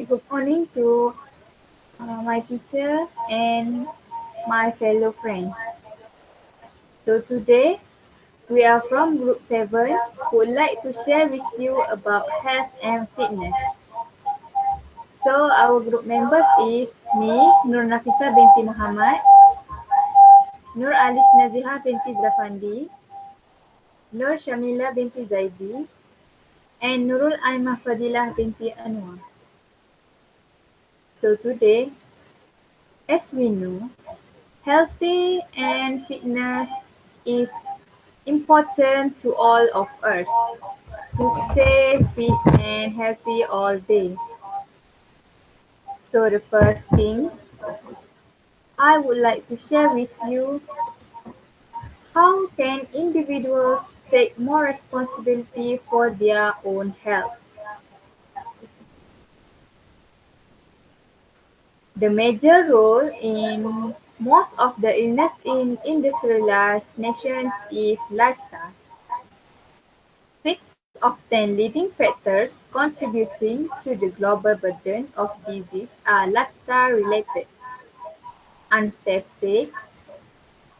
Good morning to my teacher and my fellow friends. So today we are from group 7 who would like to share with you about health and fitness. So our group members is me, Nur Nafisa binti Muhammad, Nur Alis Naziha binti Zafandi, Nur Shamila binti Zaidi, and Nurul Aimah Fadilah binti Anwar. So today, as we know, healthy and fitness is important to all of us to stay fit and healthy all day. So the first thing I would like to share with you, how can individuals take more responsibility for their own health? The major role in most of the illness in industrialized nations is lifestyle. Six of 10 leading factors contributing to the global burden of disease are lifestyle-related: unsafe sex,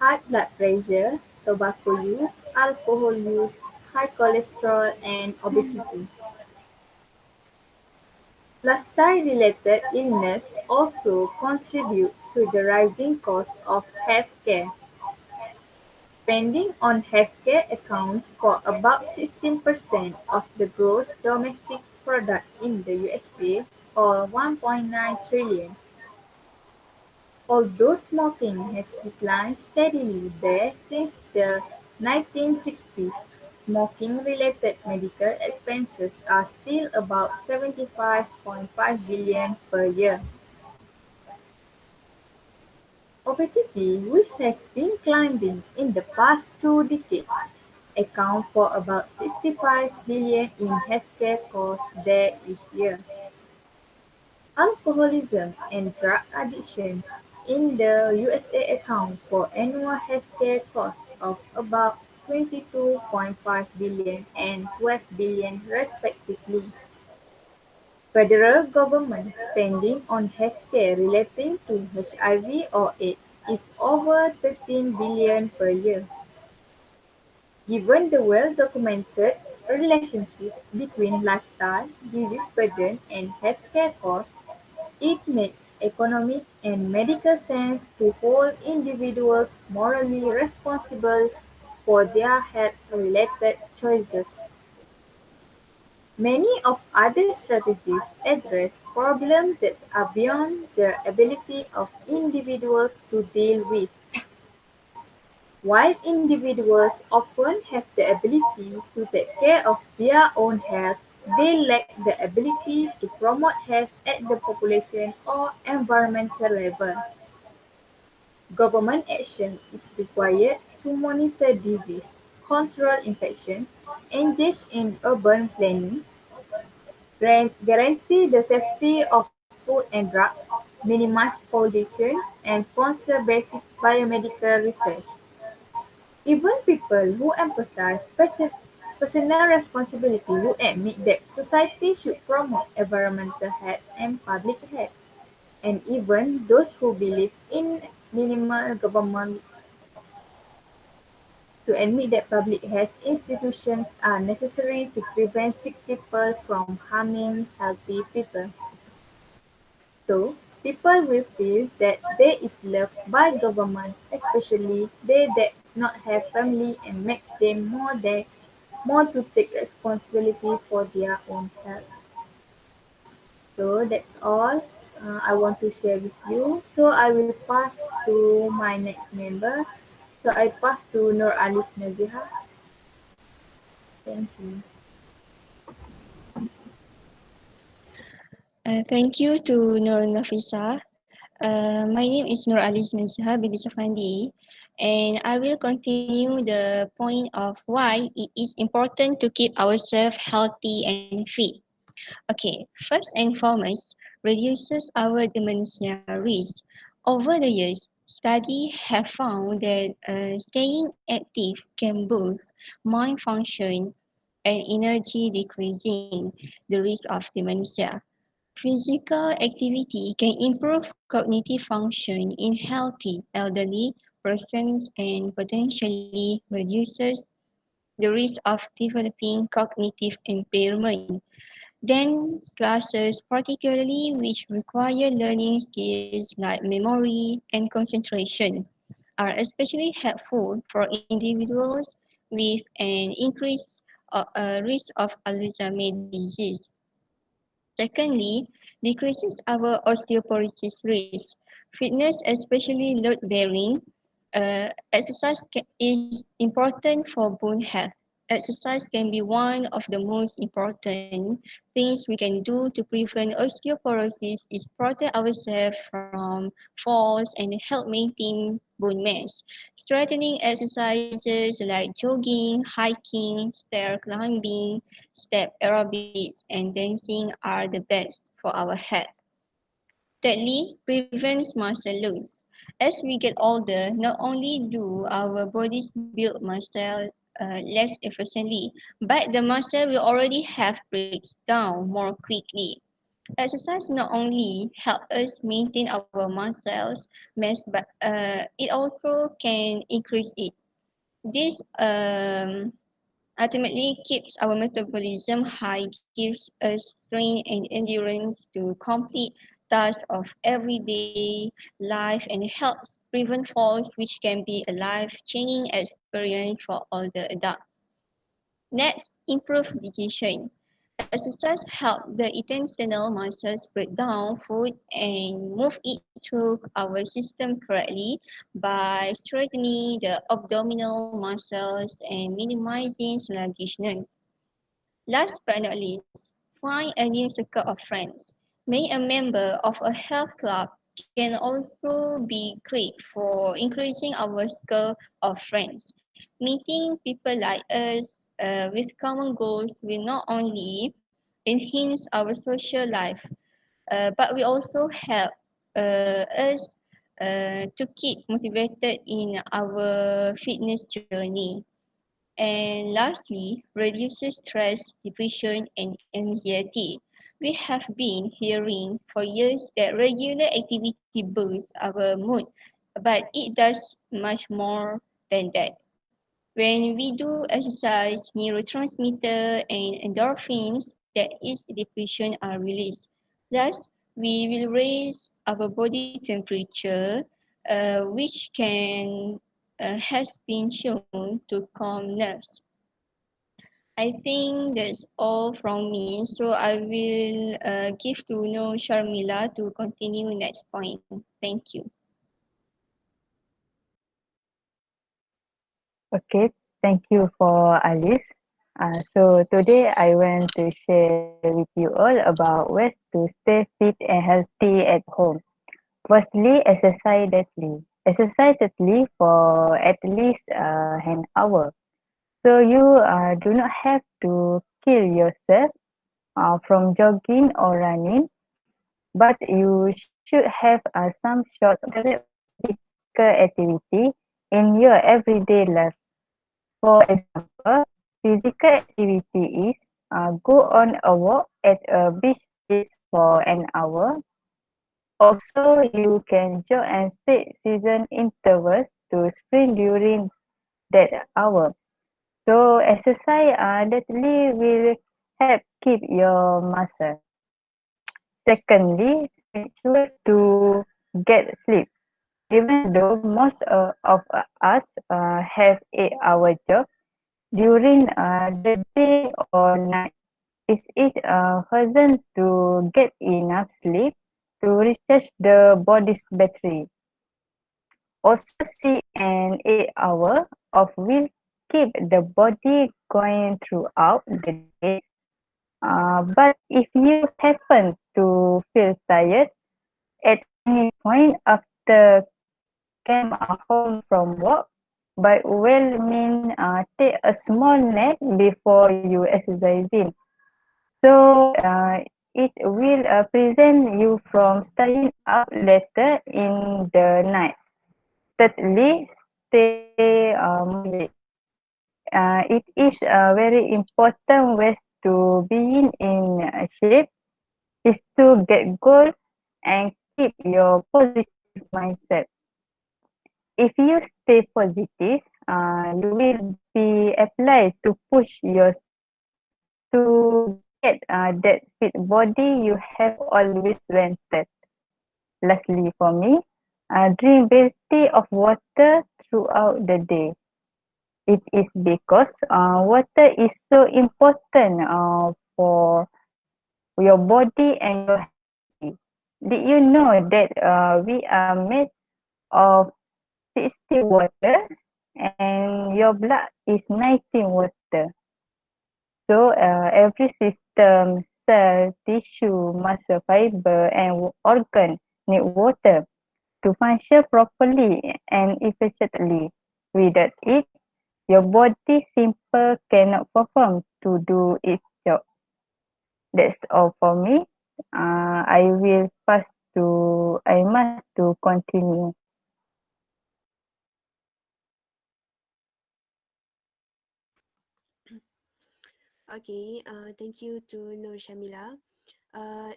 high blood pressure, tobacco use, alcohol use, high cholesterol, and obesity. Lifestyle-related illness also contribute to the rising cost of healthcare. Spending on healthcare accounts for about 16% of the gross domestic product in the USA, or 1.9 trillion. Although smoking has declined steadily there since the 1960s, smoking-related medical expenses are still about 75.5 billion per year. Obesity, which has been climbing in the past 2 decades, accounts for about 65 billion in healthcare costs there each year. Alcoholism and drug addiction in the USA account for annual healthcare costs of about 22.5 billion and 12 billion respectively. Federal government spending on healthcare relating to HIV or AIDS is over 13 billion per year. Given the well-documented relationship between lifestyle, disease burden, and healthcare costs, it makes economic and medical sense to hold individuals morally responsible for their health-related choices. Many of other strategies address problems that are beyond the ability of individuals to deal with. While individuals often have the ability to take care of their own health, they lack the ability to promote health at the population or environmental level. Government action is required to monitor disease, control infections, engage in urban planning, guarantee the safety of food and drugs, minimize pollution, and sponsor basic biomedical research. Even people who emphasize personal responsibility will admit that society should promote environmental health and public health, and even those who believe in minimal government to admit that public health institutions are necessary to prevent sick people from harming healthy people. So, people will feel that they is loved by government, especially they that not have family, and makes them more to take responsibility for their own health. So that's all I want to share with you. So I will pass to my next member. So I pass to Nur Alis Naziha. Thank you. Thank you to Nur Nafisa. My name is Nur Alis Nazha binti Safandi, and I will continue the point of why it is important to keep ourselves healthy and fit. Okay, first and foremost, reduces our dementia risk. Over the years, studies have found that staying active can boost mind function and energy, decreasing the risk of dementia. Physical activity can improve cognitive function in healthy elderly persons and potentially reduces the risk of developing cognitive impairment. Dance classes, particularly which require learning skills like memory and concentration, are especially helpful for individuals with an increased risk of Alzheimer's disease. Secondly, decreases our osteoporosis risk. Fitness, especially load bearing, exercise is important for bone health. Exercise can be one of the most important things we can do to prevent osteoporosis is protect ourselves from falls and help maintain bone mass. Strengthening exercises like jogging, hiking, stair climbing, step aerobics, and dancing are the best for our health. Thirdly, prevents muscle loss. As we get older, not only do our bodies build muscle less efficiently, but the muscle we already have breaks down more quickly. Exercise not only help us maintain our muscles mass, but it also can increase it. This ultimately keeps our metabolism high, gives us strength and endurance to complete tasks of everyday life and helps prevent falls, which can be a life-changing experience for all the adults. Next, improve digestion. Exercise helps the intestinal muscles break down food and move it through our system correctly by strengthening the abdominal muscles and minimizing sluggishness. Last but not least, find a new circle of friends. Being a member of a health club can also be great for increasing our circle of friends. Meeting people like us with common goals will not only enhance our social life, but will also help us to keep motivated in our fitness journey. And lastly, reduces stress, depression, and anxiety. We have been hearing for years that regular activity boosts our mood, but it does much more than that. When we do exercise, neurotransmitter and endorphins that is depression are released. Thus, we will raise our body temperature, which can has been shown to calm nerves. I think that's all from me. So I will give to No Sharmila to continue next point. Thank you. Okay, thank you for Alice. So today I want to share with you all about ways to stay fit and healthy at home. Firstly, exercise daily for at least an hour. So you do not have to kill yourself from jogging or running, but you should have some short moderate physical activity in your everyday life. For example, physical activity is go on a walk at a beach place for an hour. Also, you can jog and set season intervals to sprint during that hour. So, exercise daily will help keep your muscle. Secondly, make sure to get sleep. Even though most of us have 8-hour job, during the day or night, is it urgent to get enough sleep to recharge the body's battery? Also, see an 8 hour of will keep the body going throughout the day. But if you happen to feel tired at any point after came home from work, by well mean take a small nap before you exercising. So it will prevent you from staying up later in the night. Thirdly, stay moderate. It is a very important way to being in shape. is to get goal and keep your positive mindset. If you stay positive, you will be applied to push yourself to get that fit body you have always wanted. Lastly, for me, drink plenty of water throughout the day. It is because water is so important for your body and your healthy. Did you know that we are made of 60 water and your blood is 19 water? So every system, cell, tissue, muscle fiber, and organ need water to function properly and efficiently. Without it, your body simple cannot perform to do its job. That's all for me. I will pass to Aiman to continue. Okay, thank you to Nur Shamila.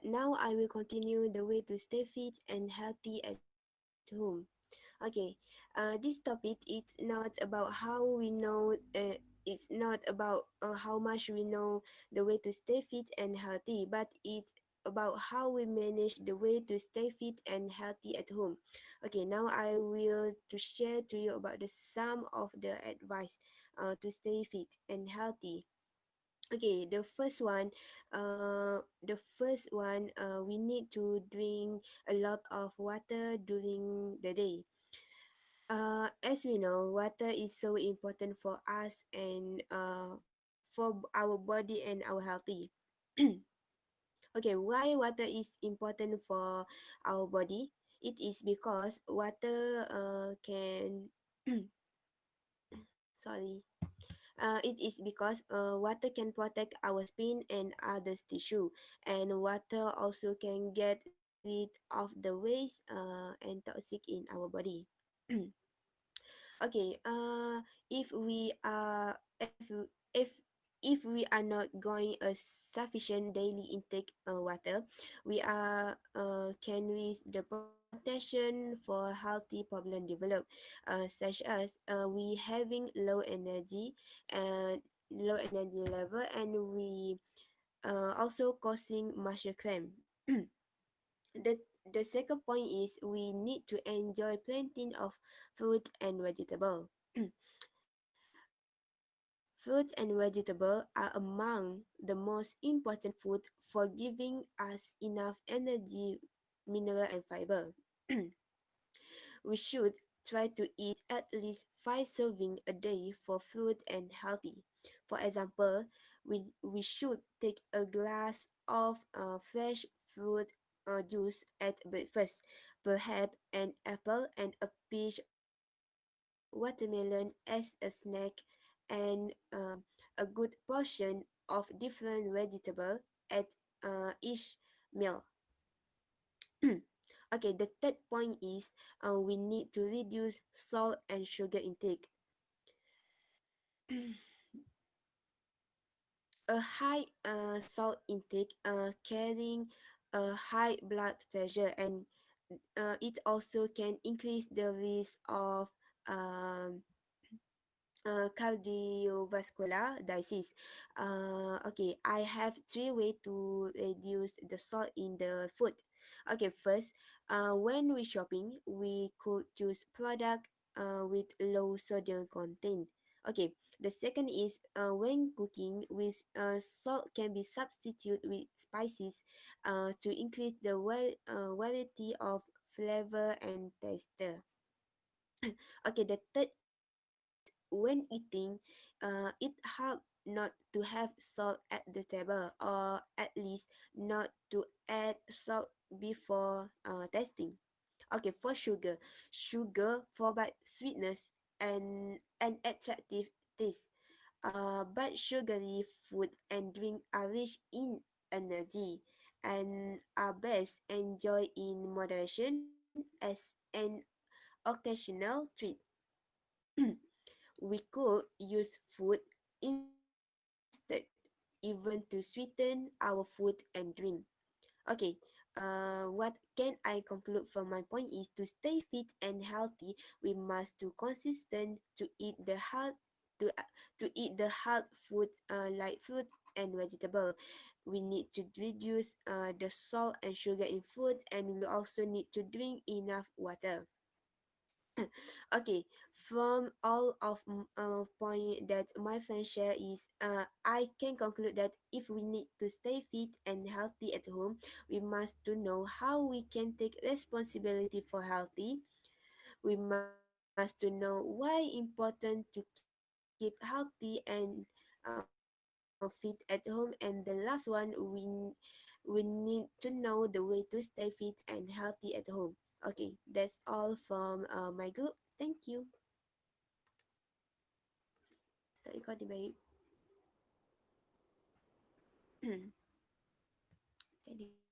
Now I will continue the way to stay fit and healthy at home. Okay, this topic is not about how we know. It's not about how much we know the way to stay fit and healthy, but it's about how we manage the way to stay fit and healthy at home. Okay, now I will to share to you about the some of the advice to stay fit and healthy. Okay, we need to drink a lot of water during the day. As we know, water is so important for us and for our body and our healthy. Okay, why water is important for our body? It is because water can sorry. It is because water can protect our skin and other tissue, and water also can get rid of the waste and toxic in our body. Okay, if we are if we are not going a sufficient daily intake water, we are can risk the protection for healthy problem develop, such as we having low energy level, and we also causing muscle cramp. the the second point is we need to enjoy plenty of fruit and vegetable. Fruit and vegetable are among the most important food for giving us enough energy, mineral and fiber. We should try to eat at least 5 serving a day for fruit and healthy. For example, we should take a glass of fresh fruit juice at breakfast, perhaps an apple and a piece watermelon as a snack, and a good portion of different vegetable at each meal. Okay, the third point is we need to reduce salt and sugar intake. A high salt intake carrying a high blood pressure, and it also can increase the risk of um, cardiovascular disease. Okay, I have three ways to reduce the salt in the food. Okay, first, when we shopping, we could choose product with low sodium content. Okay, the second is when cooking with salt can be substituted with spices to increase the variety of flavor and taste. Okay, the third is when eating, it helps not to have salt at the table, or at least not to add salt before tasting. Okay, for sugar provide sweetness and an attractive taste. But sugary food and drink are rich in energy and are best enjoyed in moderation as an occasional treat. We could use food instead, even to sweeten our food and drink. Okay, what can I conclude from my point is to stay fit and healthy, we must do consistent to eat the health to eat the health food like fruit and vegetable. We need to reduce the salt and sugar in food, and we also need to drink enough water. Okay, from all of point that my friend share is I can conclude that if we need to stay fit and healthy at home, we must to know how we can take responsibility for healthy. We must to know why important to keep healthy and fit at home. And the last one, we need to know the way to stay fit and healthy at home. Okay, that's all from my group. Thank you. Start recording, babe. Jadi